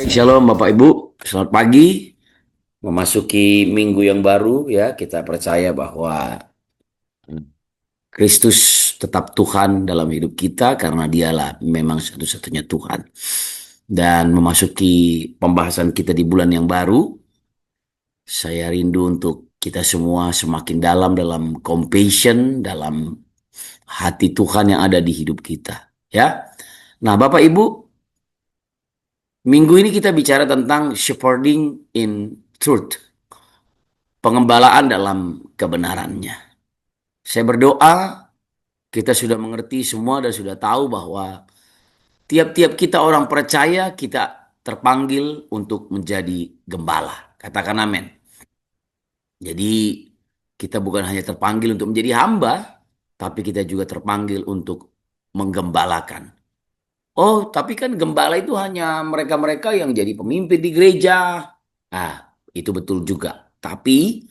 Shalom Bapak Ibu, selamat pagi. Memasuki minggu yang baru ya, kita percaya bahwa Kristus tetap Tuhan dalam hidup kita karena dialah memang satu-satunya Tuhan. Dan memasuki pembahasan kita di bulan yang baru, saya rindu untuk kita semua semakin dalam compassion, dalam hati Tuhan yang ada di hidup kita. Ya, nah Bapak Ibu, minggu ini kita bicara tentang shepherding in truth. Pengembalaan dalam kebenarannya. Saya berdoa kita sudah mengerti semua dan sudah tahu bahwa tiap-tiap kita orang percaya kita terpanggil untuk menjadi gembala. Katakan amin. Jadi kita bukan hanya terpanggil untuk menjadi hamba, tapi kita juga terpanggil untuk menggembalakan. Oh, tapi kan gembala itu hanya mereka-mereka yang jadi pemimpin di gereja. Nah, itu betul juga. Tapi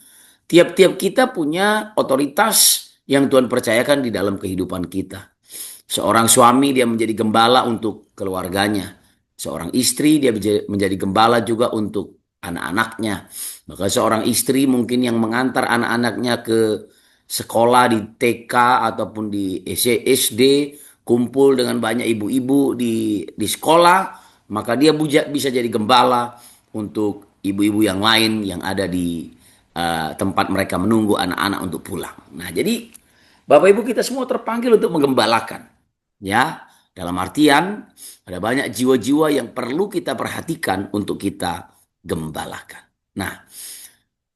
tiap-tiap kita punya otoritas yang Tuhan percayakan di dalam kehidupan kita. Seorang suami dia menjadi gembala untuk keluarganya. Seorang istri dia menjadi gembala juga untuk anak-anaknya. Maka seorang istri mungkin yang mengantar anak-anaknya ke sekolah di TK ataupun di SD, kumpul dengan banyak ibu-ibu di sekolah, maka dia bisa jadi gembala untuk ibu-ibu yang lain yang ada di tempat mereka menunggu anak-anak untuk pulang. Nah, jadi Bapak Ibu kita semua terpanggil untuk menggembalakan. Ya, dalam artian ada banyak jiwa-jiwa yang perlu kita perhatikan untuk kita gembalakan. Nah,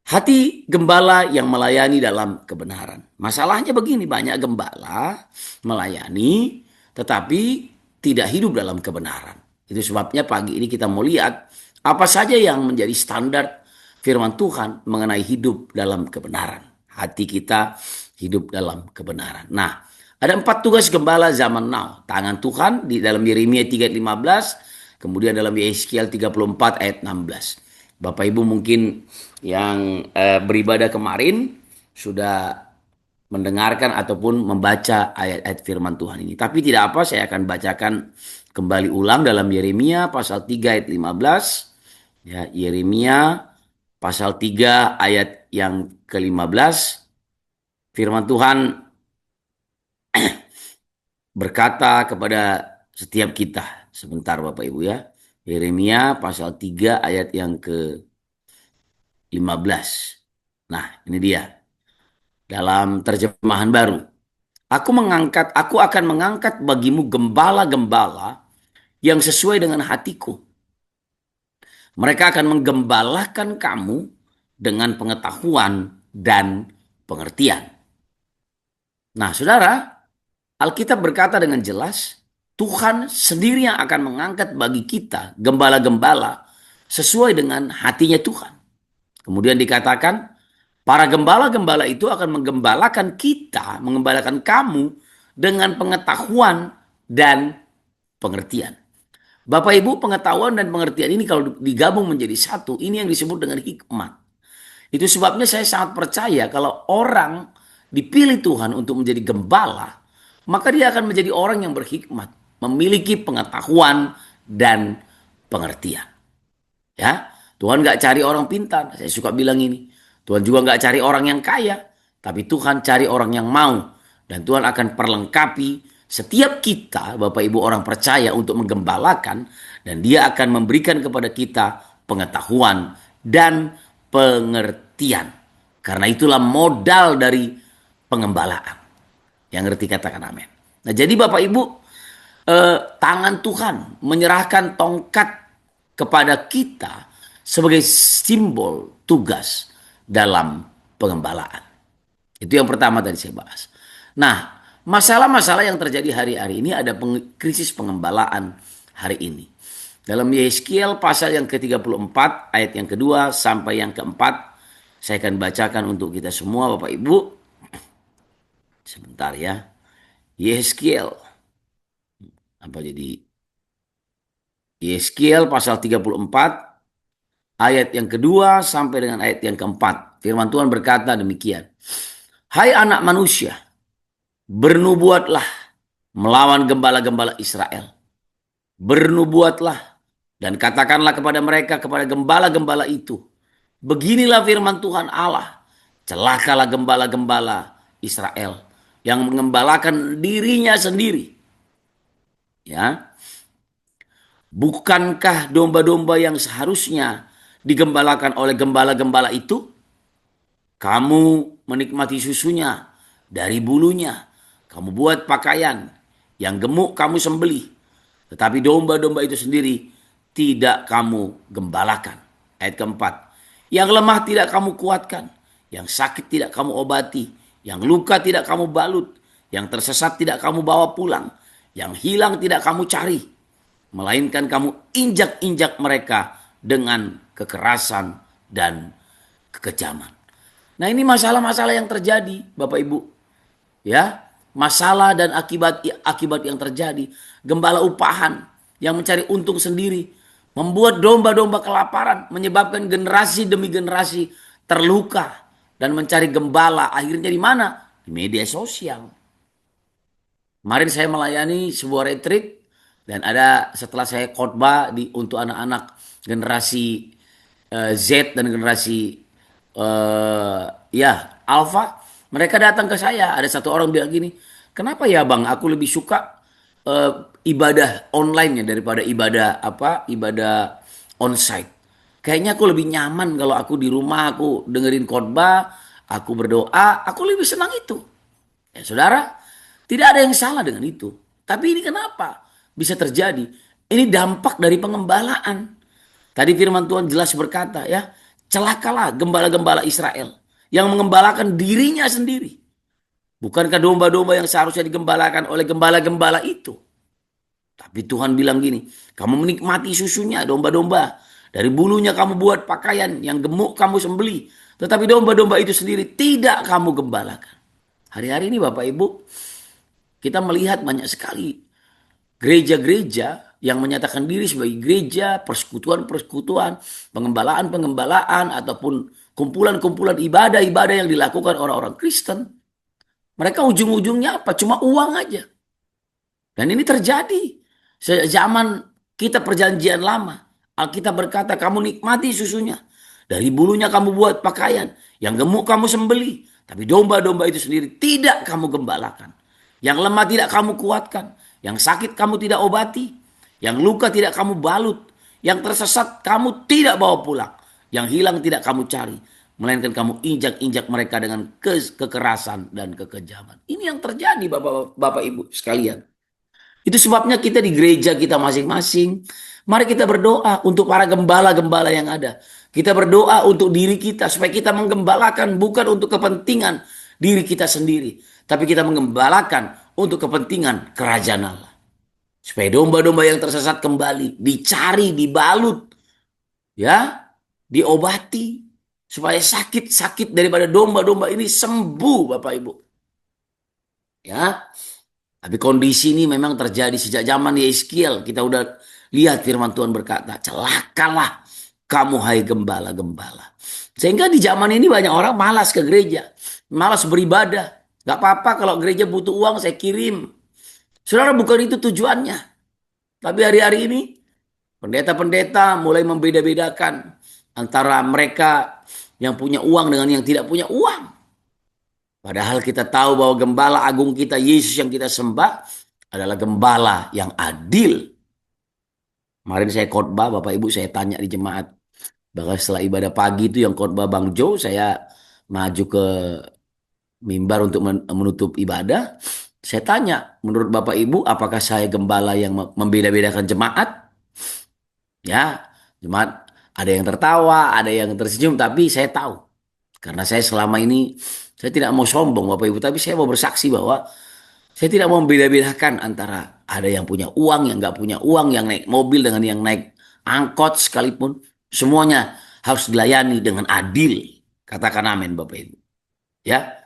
hati gembala yang melayani dalam kebenaran. Masalahnya begini, banyak gembala melayani tetapi tidak hidup dalam kebenaran. Itu sebabnya pagi ini kita mau lihat apa saja yang menjadi standar firman Tuhan mengenai hidup dalam kebenaran. Hati kita hidup dalam kebenaran. Nah, ada 4 tugas gembala zaman now. Tangan Tuhan di dalam Yeremia 3 ayat 15, kemudian dalam Yeskiel 34 ayat 16. Bapak Ibu mungkin yang beribadah kemarin sudah mendengarkan ataupun membaca ayat-ayat firman Tuhan ini. Tapi tidak apa, saya akan bacakan kembali ulang dalam Yeremia pasal 3 ayat 15. Ya, Yeremia pasal 3 ayat yang ke-15. Firman Tuhan berkata kepada setiap kita. Sebentar Bapak Ibu ya. Yeremia pasal 3 ayat yang ke-15. Nah, ini dia. Dalam terjemahan baru. Aku akan mengangkat bagimu gembala-gembala yang sesuai dengan hatiku. Mereka akan menggembalakan kamu dengan pengetahuan dan pengertian. Nah, saudara, Alkitab berkata dengan jelas, Tuhan sendiri yang akan mengangkat bagi kita gembala-gembala sesuai dengan hatinya Tuhan. Kemudian dikatakan, para gembala-gembala itu akan menggembalakan kita, menggembalakan kamu dengan pengetahuan dan pengertian. Bapak Ibu, pengetahuan dan pengertian ini kalau digabung menjadi satu, ini yang disebut dengan hikmat. Itu sebabnya saya sangat percaya kalau orang dipilih Tuhan untuk menjadi gembala, maka dia akan menjadi orang yang berhikmat, memiliki pengetahuan dan pengertian. Ya, Tuhan nggak cari orang pintar. Saya suka bilang ini. Tuhan juga nggak cari orang yang kaya, tapi Tuhan cari orang yang mau. Dan Tuhan akan perlengkapi setiap kita, Bapak Ibu orang percaya untuk menggembalakan, dan Dia akan memberikan kepada kita pengetahuan dan pengertian. Karena itulah modal dari pengembalaan. Yang ngerti katakan amin. Nah, jadi Bapak Ibu, tangan Tuhan menyerahkan tongkat kepada kita sebagai simbol tugas dalam pengembalaan. Itu yang pertama tadi saya bahas. Nah, masalah-masalah yang terjadi hari-hari ini ada krisis pengembalaan hari ini. Dalam Yeskiel pasal yang ke-34 ayat yang kedua sampai yang keempat, saya akan bacakan untuk kita semua Bapak Ibu. Sebentar ya. Yeskiel. Apa jadi? Yeskiel pasal 34 ayat yang kedua sampai dengan ayat yang keempat. Firman Tuhan berkata demikian. Hai anak manusia, bernubuatlah melawan gembala-gembala Israel. Bernubuatlah Dan katakanlah kepada mereka, kepada gembala-gembala itu, beginilah firman Tuhan Allah, celakalah gembala-gembala Israel yang mengembalakan dirinya sendiri. Ya, bukankah domba-domba yang seharusnya digembalakan oleh gembala-gembala itu? Kamu menikmati susunya dari bulunya. Kamu buat pakaian yang gemuk kamu sembelih. Tetapi domba-domba itu sendiri tidak kamu gembalakan. Ayat keempat. Yang lemah tidak kamu kuatkan. Yang sakit tidak kamu obati. Yang luka tidak kamu balut. Yang tersesat tidak kamu bawa pulang. Yang hilang tidak kamu cari. Melainkan kamu injak-injak mereka dengan kekerasan dan kekejaman. Nah, ini masalah-masalah yang terjadi, Bapak Ibu. Ya, masalah dan akibat yang terjadi. Gembala upahan yang mencari untung sendiri, membuat domba-domba kelaparan, menyebabkan generasi demi generasi terluka dan mencari gembala. Akhirnya di mana? Di media sosial. Kemarin saya melayani sebuah retreat dan ada setelah saya khotbah untuk anak-anak generasi Z dan generasi ya Alpha, mereka datang ke saya. Ada satu orang bilang gini, kenapa ya Bang? Aku lebih suka eh, ibadah online ya daripada ibadah onsite. Kayaknya aku lebih nyaman kalau aku di rumah, aku dengerin khotbah, aku berdoa, aku lebih senang itu. Ya, saudara, tidak ada yang salah dengan itu. Tapi ini kenapa bisa terjadi? Ini dampak dari pengembalaan. Tadi firman Tuhan jelas berkata ya, celakalah gembala-gembala Israel yang mengembalakan dirinya sendiri. Bukankah domba-domba yang seharusnya digembalakan oleh gembala-gembala itu? Tapi Tuhan bilang gini, kamu menikmati susunya domba-domba. Dari bulunya kamu buat pakaian, yang gemuk kamu sembeli. Tetapi domba-domba itu sendiri tidak kamu gembalakan. Hari-hari ini Bapak Ibu, kita melihat banyak sekali gereja-gereja yang menyatakan diri sebagai gereja, persekutuan-persekutuan, pengembalaan-pengembalaan, ataupun kumpulan-kumpulan ibadah-ibadah yang dilakukan orang-orang Kristen. Mereka ujung-ujungnya apa? Cuma uang aja. Dan ini terjadi sejak zaman kita perjanjian lama. Alkitab berkata, kamu nikmati susunya. Dari bulunya kamu buat pakaian. Yang gemuk kamu sembeli. Tapi domba-domba itu sendiri tidak kamu gembalakan. Yang lemah tidak kamu kuatkan. Yang sakit kamu tidak obati. Yang luka tidak kamu balut. Yang tersesat kamu tidak bawa pulang. Yang hilang tidak kamu cari. Melainkan kamu injak-injak mereka dengan kekerasan dan kekejaman. Ini yang terjadi Bapak Ibu sekalian. Itu sebabnya kita di gereja kita masing-masing, mari kita berdoa untuk para gembala-gembala yang ada. Kita berdoa untuk diri kita supaya kita menggembalakan bukan untuk kepentingan diri kita sendiri, tapi kita menggembalakan untuk kepentingan kerajaan Allah. Supaya domba-domba yang tersesat kembali, dicari, dibalut, ya, diobati, supaya sakit-sakit daripada domba-domba ini sembuh, Bapak Ibu. Ya, tapi kondisi ini memang terjadi sejak zaman Yeskiel. Kita udah lihat firman Tuhan berkata, celakalah kamu hai gembala-gembala. Sehingga di zaman ini banyak orang malas ke gereja. Malas beribadah. Gak apa-apa kalau gereja butuh uang saya kirim. Saudara, bukan itu tujuannya. Tapi hari-hari ini pendeta-pendeta mulai membeda-bedakan antara mereka yang punya uang dengan yang tidak punya uang. Padahal kita tahu bahwa gembala agung kita, Yesus yang kita sembah, adalah gembala yang adil. Kemarin saya khotbah, Bapak Ibu saya tanya di jemaat. Bahkan setelah ibadah pagi itu yang khotbah Bang Jo, saya maju ke mimbar untuk menutup ibadah. Saya tanya, menurut Bapak Ibu, apakah saya gembala yang membeda-bedakan jemaat? Ya, jemaat ada yang tertawa, ada yang tersenyum, tapi saya tahu. Karena saya selama ini, saya tidak mau sombong Bapak Ibu, tapi saya mau bersaksi bahwa saya tidak mau membeda-bedakan antara ada yang punya uang, yang nggak punya uang, yang naik mobil dengan yang naik angkot sekalipun. Semuanya harus dilayani dengan adil. Katakan amin Bapak Ibu. Ya,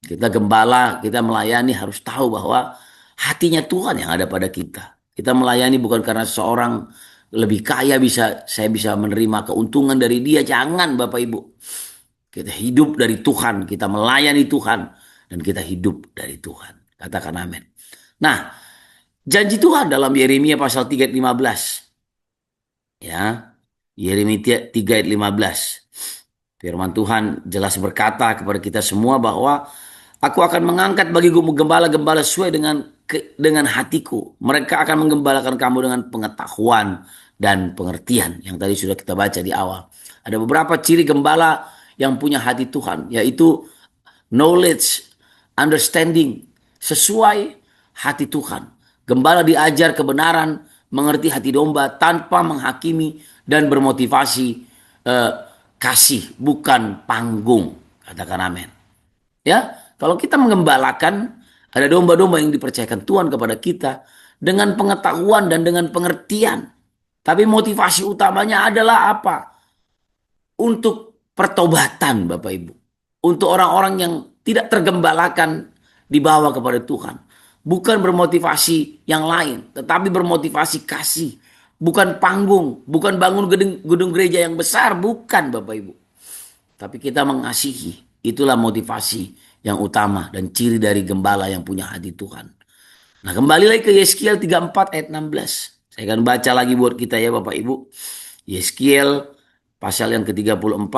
kita gembala, kita melayani harus tahu bahwa hatinya Tuhan yang ada pada kita. Kita melayani bukan karena seorang lebih kaya saya bisa menerima keuntungan dari dia. Jangan Bapak Ibu. Kita hidup dari Tuhan, kita melayani Tuhan, dan kita hidup dari Tuhan. Katakan amin. Nah, janji Tuhan dalam Yeremia pasal 3 ayat 15. Ya, Yeremia 3 ayat 15. Firman Tuhan jelas berkata kepada kita semua bahwa aku akan mengangkat bagimu gembala-gembala sesuai dengan hatiku. Mereka akan menggembalakan kamu dengan pengetahuan dan pengertian yang tadi sudah kita baca di awal. Ada beberapa ciri gembala yang punya hati Tuhan, yaitu knowledge, understanding, sesuai hati Tuhan. Gembala diajar kebenaran, mengerti hati domba tanpa menghakimi dan bermotivasi eh, kasih, bukan panggung. Katakan amin. Ya, kalau kita mengembalakan, ada domba-domba yang dipercayakan Tuhan kepada kita dengan pengetahuan dan dengan pengertian. Tapi motivasi utamanya adalah apa? Untuk pertobatan, Bapak Ibu. Untuk orang-orang yang tidak tergembalakan dibawa kepada Tuhan. Bukan bermotivasi yang lain, tetapi bermotivasi kasih. Bukan panggung, bukan bangun gedung gereja yang besar, bukan Bapak Ibu. Tapi kita mengasihi. Itulah motivasi yang utama dan ciri dari gembala yang punya hati Tuhan. Nah, kembali lagi ke Yeskiel 34 ayat 16. Saya akan baca lagi buat kita ya Bapak Ibu. Yeskiel pasal yang ke-34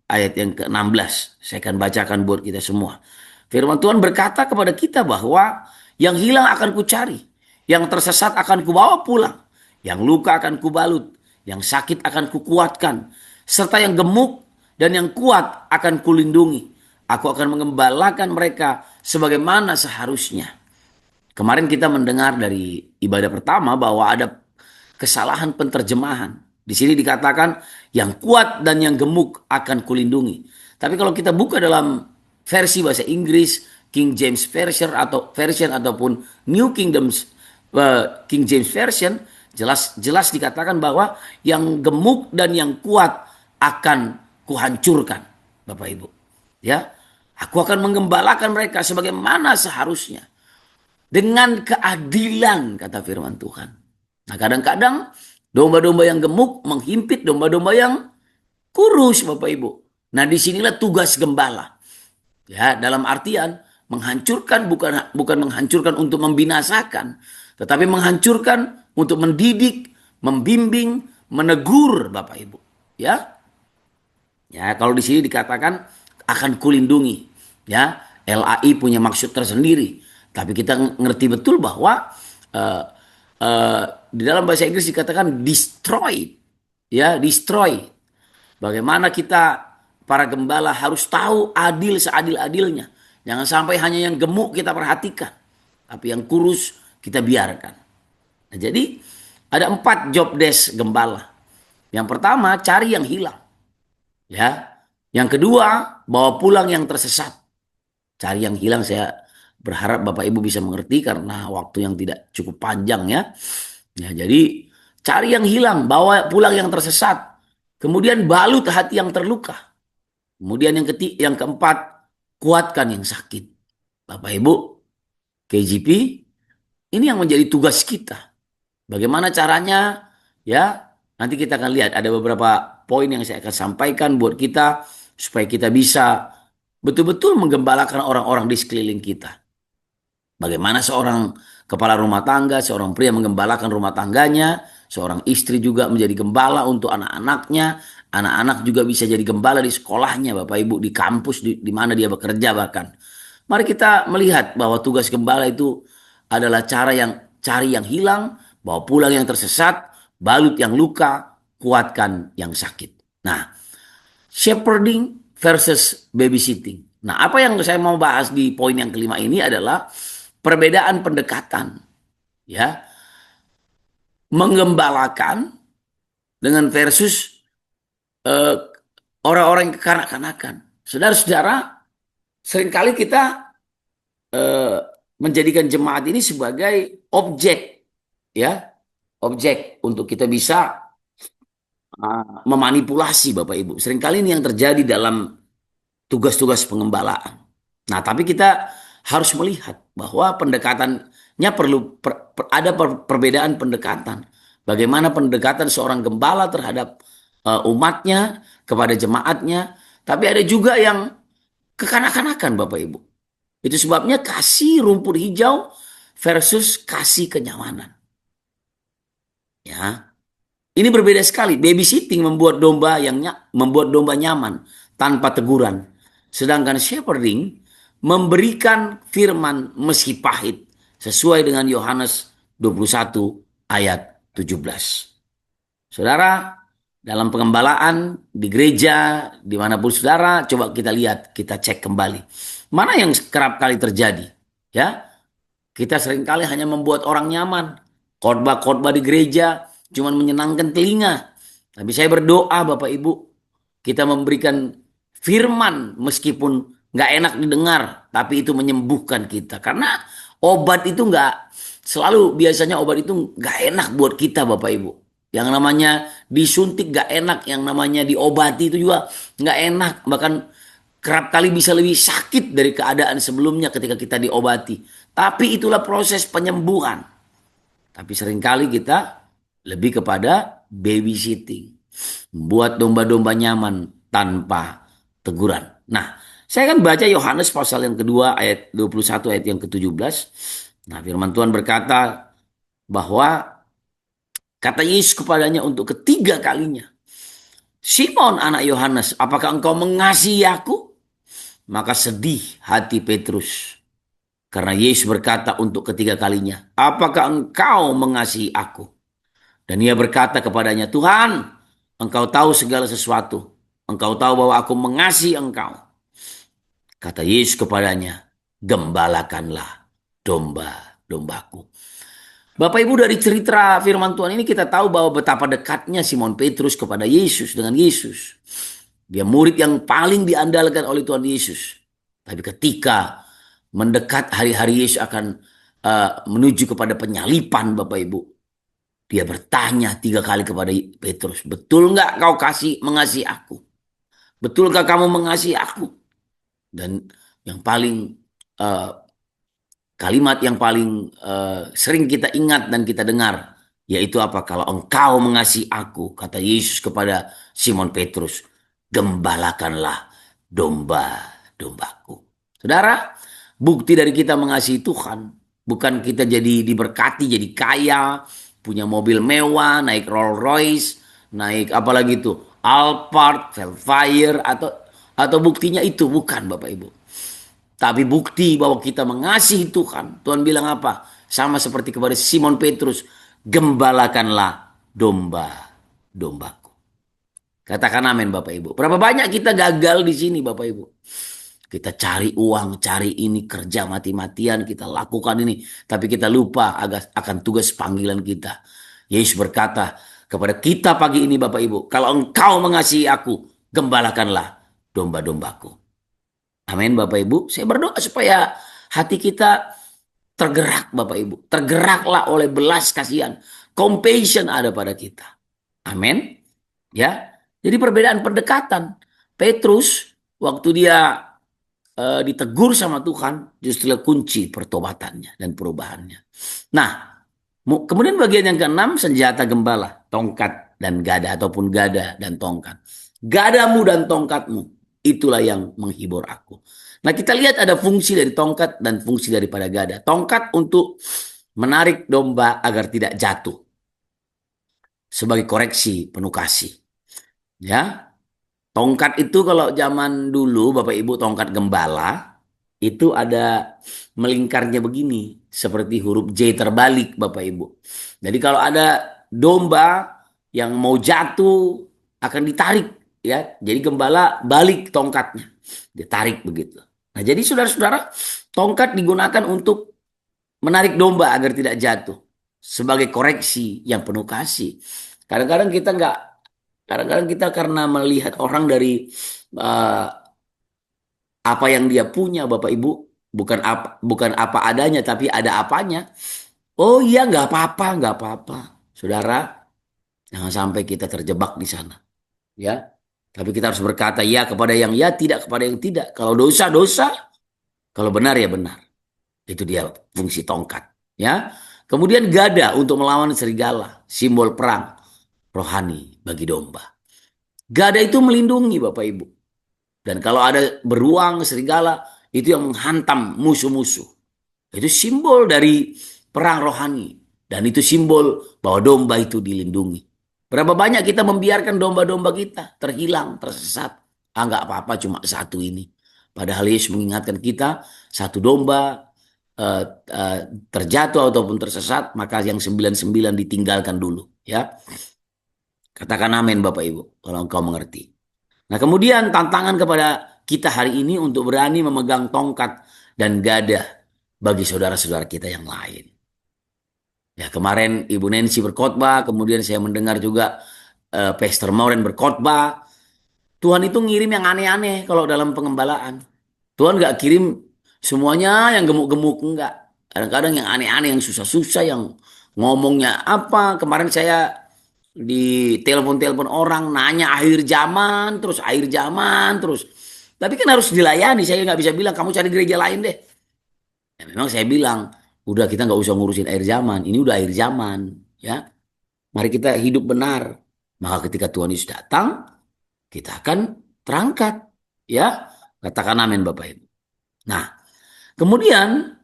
ayat yang ke-16. Saya akan bacakan buat kita semua. Firman Tuhan berkata kepada kita bahwa yang hilang akan kucari, yang tersesat akan kubawa pulang, yang luka akan kubalut, yang sakit akan kukuatkan, serta yang gemuk dan yang kuat akan kulindungi. Aku akan mengembalakan mereka sebagaimana seharusnya. Kemarin kita mendengar dari ibadah pertama bahwa ada kesalahan penterjemahan. Di sini dikatakan yang kuat dan yang gemuk akan kulindungi. Tapi kalau kita buka dalam versi bahasa Inggris, King James Version ataupun New King James Version, jelas dikatakan bahwa yang gemuk dan yang kuat akan kuhancurkan, Bapak Ibu. Ya, aku akan menggembalakan mereka sebagaimana seharusnya dengan keadilan, kata firman Tuhan. Nah, kadang-kadang domba-domba yang gemuk menghimpit domba-domba yang kurus, Bapak Ibu. Nah, disinilah tugas gembala. Ya, dalam artian menghancurkan, bukan menghancurkan untuk membinasakan, tetapi menghancurkan untuk mendidik, membimbing, menegur, Bapak Ibu. Ya, ya, kalau di sini dikatakan akan kulindungi. Ya, LAI punya maksud tersendiri. Tapi kita ngerti betul bahwa uh, di dalam bahasa Inggris dikatakan destroy. Ya, destroy. Bagaimana kita para gembala harus tahu adil seadil-adilnya. Jangan sampai hanya yang gemuk kita perhatikan. Tapi yang kurus kita biarkan. Nah, jadi ada 4 job desk gembala. Yang pertama, cari yang hilang. Ya. Yang kedua, bawa pulang yang tersesat. Cari yang hilang, saya berharap Bapak Ibu bisa mengerti karena waktu yang tidak cukup panjang ya. Ya, jadi cari yang hilang, bawa pulang yang tersesat. Kemudian balut hati yang terluka. Kemudian yang keempat, kuatkan yang sakit. Bapak Ibu, KGP, ini yang menjadi tugas kita. Bagaimana caranya? Ya, nanti kita akan lihat ada beberapa poin yang saya akan sampaikan buat kita supaya kita bisa betul-betul menggembalakan orang-orang di sekeliling kita. Bagaimana seorang kepala rumah tangga, seorang pria menggembalakan rumah tangganya, seorang istri juga menjadi gembala untuk anak-anaknya, anak-anak juga bisa jadi gembala di sekolahnya, Bapak Ibu, di kampus di mana dia bekerja bahkan. Mari kita melihat bahwa tugas gembala itu adalah cari yang hilang, bawa pulang yang tersesat, balut yang luka, kuatkan yang sakit. Nah, shepherding versus babysitting. Nah, apa yang saya mau bahas di poin yang kelima ini adalah perbedaan pendekatan, ya, menggembalakan dengan versus eh, orang-orang yang kekanak-kanakan. Saudara-saudara, seringkali kita eh, menjadikan jemaat ini sebagai objek, ya, objek untuk kita bisa memanipulasi, Bapak Ibu. Seringkali ini yang terjadi dalam tugas-tugas pengembalaan. Nah, tapi kita harus melihat bahwa pendekatannya perlu ada perbedaan pendekatan. Bagaimana pendekatan seorang gembala terhadap umatnya, kepada jemaatnya, tapi ada juga yang kekanak-kanakan, Bapak Ibu. Itu sebabnya kasih rumput hijau versus kasih kenyamanan. Ya, Ini berbeda sekali. Babysitting membuat domba nyaman tanpa teguran. Sedangkan shepherding memberikan firman meski pahit sesuai dengan Yohanes 21 ayat 17. Saudara, dalam pengembalaan di gereja, dimanapun saudara, coba kita lihat, kita cek kembali. Mana yang kerap kali terjadi? Ya, kita seringkali hanya membuat orang nyaman. Khotbah-khotbah di gereja cuma menyenangkan telinga. Tapi saya berdoa Bapak Ibu, kita memberikan firman meskipun nggak enak didengar, tapi itu menyembuhkan kita. Karena obat itu nggak selalu, biasanya obat itu nggak enak buat kita Bapak Ibu. Yang namanya disuntik nggak enak, yang namanya diobati itu juga nggak enak. Bahkan kerap kali bisa lebih sakit dari keadaan sebelumnya ketika kita diobati. Tapi itulah proses penyembuhan. Tapi seringkali kita lebih kepada babysitting. Membuat domba-domba nyaman tanpa teguran. Nah, saya kan baca Yohanes pasal yang kedua ayat 21 ayat yang ke-17. Nah, firman Tuhan berkata bahwa kata Yesus kepadanya untuk ketiga kalinya, Simon anak Yohanes, apakah engkau mengasihi aku? Maka sedih hati Petrus. Karena Yesus berkata untuk ketiga kalinya, apakah engkau mengasihi aku? Dan ia berkata kepadanya, Tuhan, engkau tahu segala sesuatu. Engkau tahu bahwa aku mengasihi engkau. Kata Yesus kepadanya, gembalakanlah domba-dombaku. Bapak Ibu, dari cerita firman Tuhan ini kita tahu bahwa betapa dekatnya Simon Petrus kepada Yesus dengan Yesus. Dia murid yang paling diandalkan oleh Tuhan Yesus. Tapi ketika mendekat hari-hari Yesus akan menuju kepada penyalipan Bapak Ibu, dia bertanya tiga kali kepada Petrus, betul nggak kau mengasihi aku? Betulkah kamu mengasihi aku? Dan yang paling uh, kalimat yang paling sering kita ingat dan kita dengar, yaitu apa? Kalau engkau mengasihi aku, kata Yesus kepada Simon Petrus, gembalakanlah domba-dombaku. Saudara, bukti dari kita mengasihi Tuhan, bukan kita jadi diberkati, jadi kaya, punya mobil mewah, naik Rolls Royce, naik apalagi itu, Alphard, Velfire, atau buktinya itu bukan Bapak Ibu. Tapi bukti bahwa kita mengasihi Tuhan. Tuhan bilang apa? Sama seperti kepada Simon Petrus. Gembalakanlah domba-dombaku. Katakan amin Bapak Ibu. Berapa banyak kita gagal di sini Bapak Ibu. Kita cari uang, cari ini, kerja mati-matian, kita lakukan ini. Tapi kita lupa akan tugas panggilan kita. Yesus berkata kepada kita pagi ini Bapak Ibu. Kalau engkau mengasihi aku, gembalakanlah domba-dombaku. Amin Bapak Ibu. Saya berdoa supaya hati kita tergerak Bapak Ibu. Tergeraklah oleh belas kasihan. Compassion ada pada kita. Amin. Ya. Jadi perbedaan pendekatan. Petrus waktu dia ditegur sama Tuhan justru kunci pertobatannya dan perubahannya. Nah, kemudian bagian yang keenam, senjata gembala, tongkat dan gada ataupun gada dan tongkat. Gadamu dan tongkatmu, itulah yang menghibur aku. Nah, kita lihat ada fungsi dari tongkat dan fungsi daripada gada. Tongkat untuk menarik domba agar tidak jatuh. Sebagai koreksi penuh kasih. Ya. Tongkat itu kalau zaman dulu Bapak Ibu, tongkat gembala itu ada melingkarnya begini, seperti huruf J terbalik Bapak Ibu. Jadi kalau ada domba yang mau jatuh akan ditarik ya. Jadi gembala balik tongkatnya. Ditarik begitu. Nah, jadi saudara-saudara, tongkat digunakan untuk menarik domba agar tidak jatuh sebagai koreksi yang penuh kasih. Kadang-kadang kita nggak, kadang-kadang kita karena melihat orang dari uh, apa yang dia punya, Bapak Ibu, bukan apa adanya, tapi ada apanya. Oh iya, nggak apa-apa, saudara, jangan sampai kita terjebak di sana, ya. Tapi kita harus berkata ya kepada yang ya, tidak kepada yang tidak. Kalau dosa dosa, kalau benar ya benar. Itu dia fungsi tongkat, ya. Kemudian gada untuk melawan serigala, simbol perang rohani bagi domba. Gada itu melindungi Bapak Ibu. Dan kalau ada beruang serigala, itu yang menghantam musuh-musuh. Itu simbol dari perang rohani. Dan itu simbol bahwa domba itu dilindungi. Berapa banyak kita membiarkan domba-domba kita terhilang, tersesat. Ah, nggak apa-apa, cuma satu ini. Padahal Yesus mengingatkan kita, satu domba eh, eh, terjatuh ataupun tersesat, maka yang 99 ditinggalkan dulu. Ya, katakan amin Bapak Ibu, kalau engkau mengerti. Nah, kemudian tantangan kepada kita hari ini untuk berani memegang tongkat dan gada bagi saudara-saudara kita yang lain. Ya, kemarin Ibu Nancy berkhotbah, kemudian saya mendengar juga Pastor Moren berkhotbah. Tuhan itu ngirim yang aneh-aneh kalau dalam pengembalaan. Tuhan nggak kirim semuanya yang gemuk-gemuk, enggak. Kadang-kadang yang aneh-aneh, yang susah-susah, yang ngomongnya apa. Kemarin saya di telepon-telepon orang nanya akhir zaman terus. Tapi kan harus dilayani. Saya nggak bisa bilang kamu cari gereja lain deh. Ya, memang saya bilang udah kita nggak usah ngurusin akhir zaman. Ini udah akhir zaman, ya. Mari kita hidup benar. Maka ketika Tuhan Yesus datang, kita akan terangkat, ya. Katakan amin Bapak Ibu. Nah, kemudian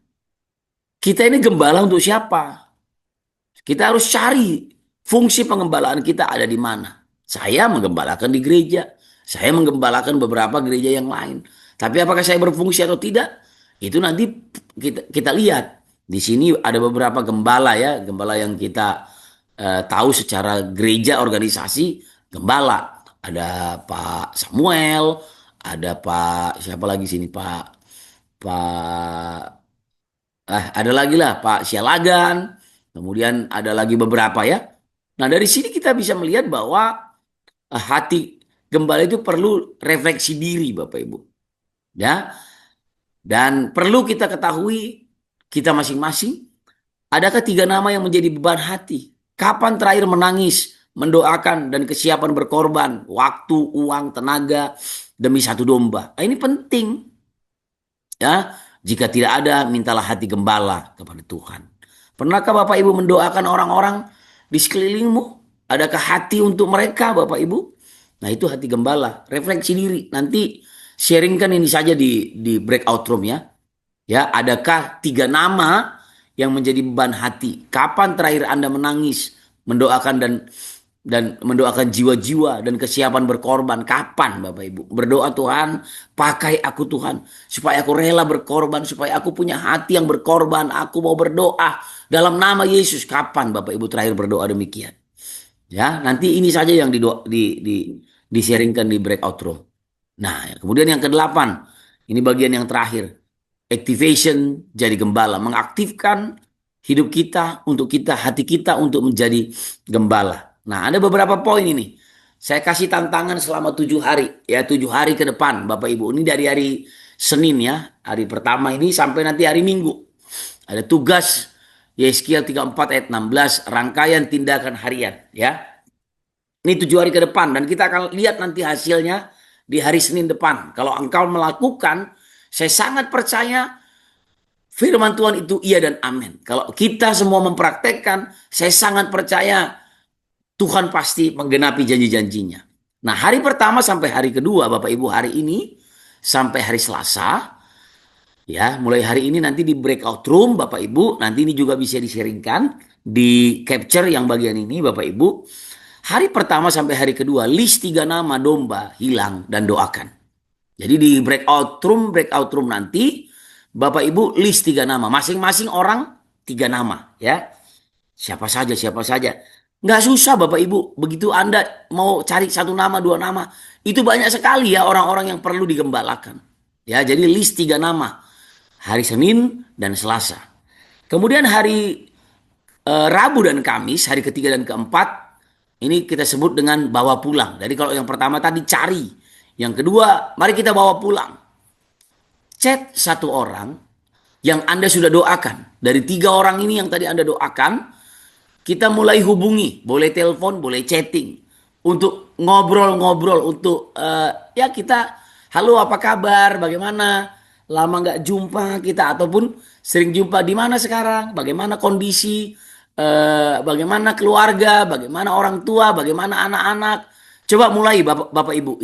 kita ini gembala untuk siapa? Kita harus cari fungsi pengembalaan kita ada di mana. Saya menggembalakan di gereja. Saya menggembalakan beberapa gereja yang lain. Tapi apakah saya berfungsi atau tidak? Itu nanti kita lihat. Di sini ada beberapa gembala, ya, gembala yang kita tahu secara gereja organisasi gembala. Ada Pak Samuel, ada Pak siapa lagi sini Pak ada lagi lah Pak Sialagan, kemudian ada lagi beberapa, ya. Nah, dari sini kita bisa melihat bahwa hati gembala itu perlu refleksi diri Bapak Ibu. Ya, dan perlu kita ketahui kita masing-masing, adakah tiga nama yang menjadi beban hati? Kapan terakhir menangis, mendoakan dan kesiapan berkorban, waktu, uang, tenaga demi satu domba? Nah, ini penting. Ya, jika tidak ada, mintalah hati gembala kepada Tuhan. Pernahkah Bapak Ibu mendoakan orang-orang di sekelilingmu? Adakah hati untuk mereka, Bapak Ibu? Nah, itu hati gembala. Refleksi diri. Nanti sharingkan ini saja di breakout room, ya. Ya, adakah tiga nama yang menjadi beban hati? Kapan terakhir Anda menangis, mendoakan dan mendoakan jiwa-jiwa dan kesiapan berkorban? Kapan Bapak Ibu? Berdoa, Tuhan, pakai aku Tuhan, supaya aku rela berkorban, supaya aku punya hati yang berkorban. Aku mau berdoa dalam nama Yesus. Kapan Bapak Ibu terakhir berdoa demikian? Ya, nanti ini saja yang di-sharingkan di breakout room. Nah, kemudian yang kedelapan, ini bagian yang terakhir. Activation jadi gembala, mengaktifkan hidup kita untuk kita, hati kita untuk menjadi gembala. Nah, ada beberapa poin ini. Saya kasih tantangan selama 7 hari, ya, 7 hari ke depan, Bapak Ibu. Ini dari hari Senin, ya, hari pertama ini sampai nanti hari Minggu. Ada tugas Yeskiel 34 ayat 16, rangkaian tindakan harian, ya. Ini 7 hari ke depan dan kita akan lihat nanti hasilnya di hari Senin depan. Kalau engkau melakukan, saya sangat percaya firman Tuhan itu iya dan amin. Kalau kita semua mempraktekkan, saya sangat percaya Tuhan pasti menggenapi janji-janjinya. Nah, hari pertama sampai hari kedua, Bapak Ibu, hari ini sampai hari Selasa, ya, mulai hari ini nanti di breakout room, Bapak Ibu, nanti ini juga bisa di-sharingkan, di capture yang bagian ini, Bapak Ibu. Hari pertama sampai hari kedua, list 3 nama domba hilang dan doakan. Jadi di breakout room nanti, Bapak Ibu list 3 nama. Masing-masing orang 3 nama, ya. Siapa saja, siapa saja. Nggak susah Bapak Ibu. Begitu Anda mau cari 1 nama, 2 nama. Itu banyak sekali, ya, orang-orang yang perlu digembalakan. Ya, jadi list 3 nama. Hari Senin dan Selasa. Kemudian hari Rabu dan Kamis, hari ketiga dan keempat, ini kita sebut dengan bawa pulang. Jadi kalau yang pertama tadi cari, yang kedua mari kita bawa pulang. Chat 1 orang yang Anda sudah doakan. Dari 3 orang ini yang tadi Anda doakan, kita mulai hubungi. Boleh telepon, boleh chatting. Untuk ngobrol-ngobrol, untuk ya kita, halo apa kabar, bagaimana, lama nggak jumpa kita, ataupun sering jumpa, di mana sekarang, bagaimana kondisi, bagaimana keluarga, bagaimana orang tua, bagaimana anak-anak. Coba mulai Bapak Ibu.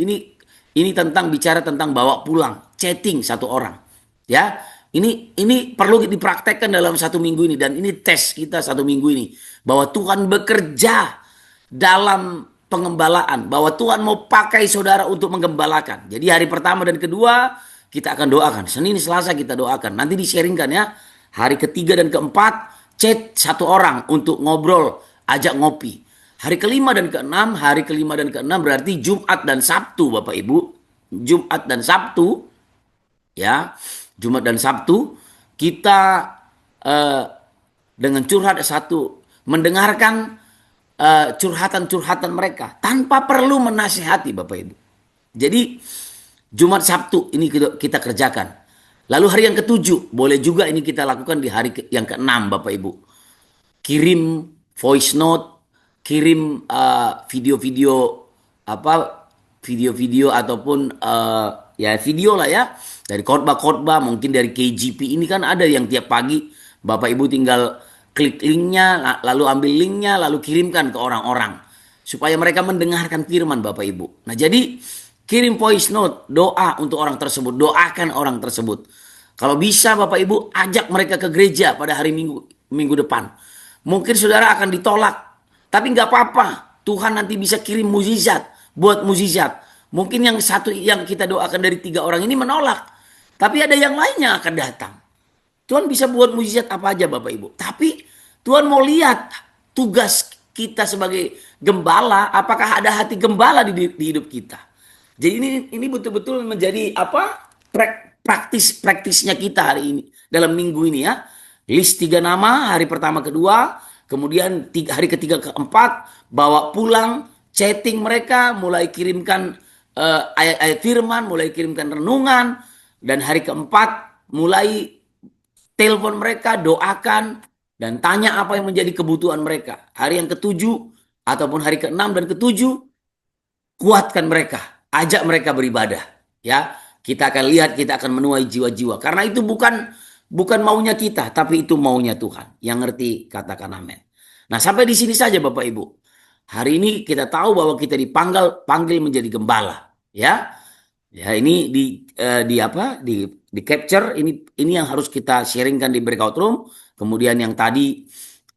Ini tentang bicara tentang bawa pulang, chatting 1 orang. Ya, ini perlu dipraktekkan dalam 1 minggu ini, dan ini tes kita 1 minggu ini bahwa Tuhan bekerja dalam pengembalaan, bahwa Tuhan mau pakai saudara untuk menggembalakan. Jadi hari pertama dan kedua kita akan doakan. Senin, Selasa kita doakan. Nanti di-sharingkan ya. Hari ketiga dan keempat chat satu orang untuk ngobrol, ajak ngopi. Hari kelima dan keenam, berarti Jumat dan Sabtu Bapak Ibu. Jumat dan Sabtu ya. Jumat dan Sabtu kita eh, dengan curhat satu, mendengarkan curhatan-curhatan mereka tanpa perlu menasihati Bapak Ibu. Jadi Jumat Sabtu ini kita kerjakan. Lalu hari yang ketujuh boleh juga ini kita lakukan di hari yang keenam Bapak Ibu. Kirim voice note, kirim video-video apa, video-video ataupun ya video lah ya, dari khotbah-khotbah, mungkin dari KGP ini kan ada yang tiap pagi Bapak Ibu tinggal klik linknya, lalu ambil linknya, lalu kirimkan ke orang-orang supaya mereka mendengarkan firman Bapak Ibu. Nah jadi kirim voice note, doa untuk orang tersebut, doakan orang tersebut. Kalau bisa Bapak Ibu ajak mereka ke gereja pada hari minggu depan. Mungkin saudara akan ditolak, tapi nggak apa-apa. Tuhan nanti bisa kirim mukjizat, buat mukjizat. Mungkin yang satu yang kita doakan dari 3 orang ini menolak, tapi ada yang lainnya akan datang. Tuhan bisa buat mukjizat apa aja Bapak Ibu. Tapi Tuhan mau lihat tugas kita sebagai gembala, apakah ada hati gembala di hidup kita. Jadi ini betul-betul menjadi apa? Praktisnya kita hari ini, dalam minggu ini ya. List 3 nama, hari pertama kedua, kemudian hari ketiga keempat, bawa pulang, chatting mereka, mulai kirimkan ayat-ayat firman, mulai kirimkan renungan, dan hari keempat mulai telepon mereka, doakan, dan tanya apa yang menjadi kebutuhan mereka. Hari yang ketujuh, ataupun hari keenam dan ketujuh, kuatkan mereka, ajak mereka beribadah. Ya, kita akan lihat, kita akan menuai jiwa-jiwa. Karena itu bukan maunya kita, tapi itu maunya Tuhan. Yang ngerti katakan amin. Nah, sampai di sini saja Bapak Ibu. Hari ini kita tahu bahwa kita panggil menjadi gembala, ya. Ya, ini di capture, ini yang harus kita sharingkan di breakout room. Kemudian yang tadi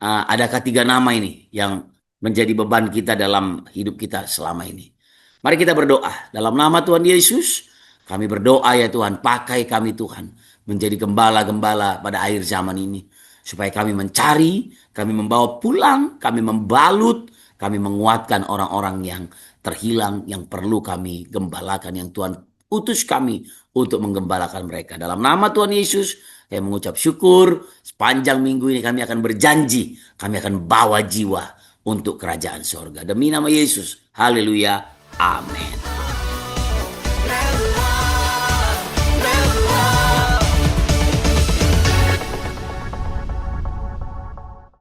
adakah 3 nama ini yang menjadi beban kita dalam hidup kita selama ini. Mari kita berdoa. Dalam nama Tuhan Yesus, kami berdoa ya Tuhan, pakai kami Tuhan menjadi gembala-gembala pada akhir zaman ini. Supaya kami mencari, kami membawa pulang, kami membalut, kami menguatkan orang-orang yang terhilang, yang perlu kami gembalakan, yang Tuhan utus kami untuk menggembalakan mereka. Dalam nama Tuhan Yesus, saya mengucap syukur. Sepanjang minggu ini kami akan berjanji, kami akan bawa jiwa untuk kerajaan sorga. Demi nama Yesus, haleluya, amin.